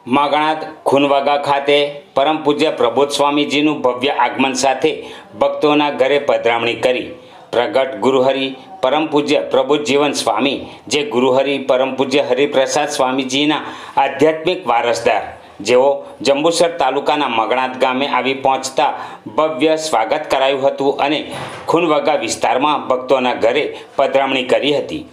માગણાત ખૂનવાગા ખાતે પરમ પૂજ્ય પ્રબોધ સ્વામીજીનું ભવ્ય આગમન સાથે ભક્તોના ઘરે પધરામણી કરી. પ્રગટ ગુરુહરિ પરમ પૂજ્ય પ્રબોધ જીવન સ્વામી, જે ગુરુહરિ પરમ પૂજ્ય હરિપ્રસાદ સ્વામીજીના આધ્યાત્મિક વારસદાર, જેઓ જંબુસર તાલુકાના મગણાત ગામે આવી પહોંચતા ભવ્ય સ્વાગત કરાયું હતું અને ખૂનવાગા વિસ્તારમાં ભક્તોના ઘરે પધરામણી કરી હતી.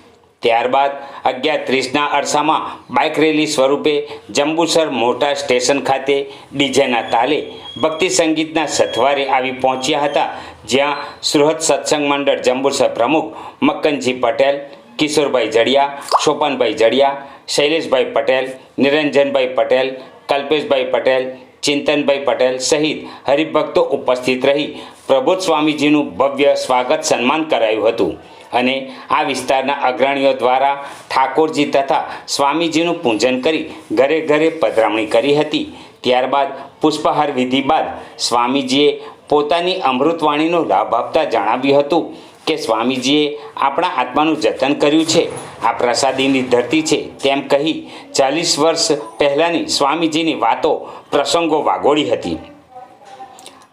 ત્યારબાદ 11:30ના અરસામાં બાઇક રેલી સ્વરૂપે જંબુસર મોટા સ્ટેશન ખાતે ડીજેના તાલે ભક્તિ સંગીતના સથવારે આવી પહોંચ્યા હતા, જ્યાં સુરત સત્સંગ મંડળ જંબુસર પ્રમુખ મક્કનજી પટેલ, કિશોરભાઈ જડિયા, શોપનભાઈ જડિયા, શૈલેષભાઈ પટેલ, નિરંજનભાઈ પટેલ, કલ્પેશભાઈ પટેલ, ચિંતનભાઈ પટેલ સહિત હરિભક્તો ઉપસ્થિત રહી પ્રબોધ સ્વામીજીનું ભવ્ય સ્વાગત સન્માન કરાયું હતું અને આ વિસ્તારના અગ્રણીઓ દ્વારા ઠાકોરજી તથા સ્વામીજીનું પૂજન કરી ઘરે ઘરે પધરામણી કરી હતી. ત્યારબાદ પુષ્પહાર વિધિ બાદ સ્વામીજીએ પોતાની અમૃતવાણીનો લાભ આપતા જણાવ્યું હતું કે સ્વામીજીએ આપણા આત્માનું જતન કર્યું છે, આ પ્રસાદીની ધરતી છે તેમ કહી 40 વર્ષ પહેલાંની સ્વામીજીની વાતો પ્રસંગો વાગોળી હતી.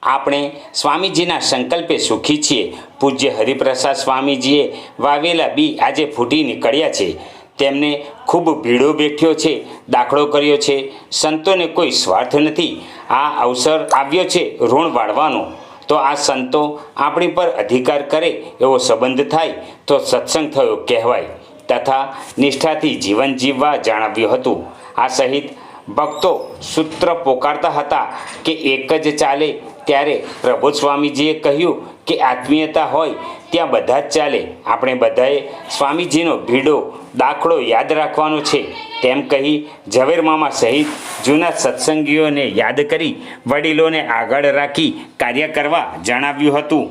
આપણે સ્વામીજીના સંકલ્પે સુખી છીએ. પૂજ્ય હરિપ્રસાદ સ્વામીજીએ વાવેલા બી આજે ફૂટી નીકળ્યા છે. તેમને ખૂબ ભીડો બેઠ્યો છે, દાખલો કર્યો છે. સંતોને કોઈ સ્વાર્થ નથી. આ અવસર આવ્યો છે ઋણ વાળવાનો, તો આ સંતો આપણી પર અધિકાર કરે એવો સંબંધ થાય તો સત્સંગ થયો કહેવાય તથા નિષ્ઠાથી જીવન જીવવા જણાવ્યું હતું. આ સહિત ભક્તો સૂત્ર પોકારતા હતા કે એક જ ચાલે, ત્યારે પ્રબોધ સ્વામીજીએ કહ્યું કે આત્મીયતા હોય ત્યાં બધા જ ચાલે. આપણે બધાએ સ્વામીજીનો ભીડો દાખલો યાદ રાખવાનો છે તેમ કહી ઝવેર મામા સહિત જૂના સત્સંગીઓને યાદ કરી વડીલોને આગળ રાખી કાર્ય કરવા જણાવ્યું હતું.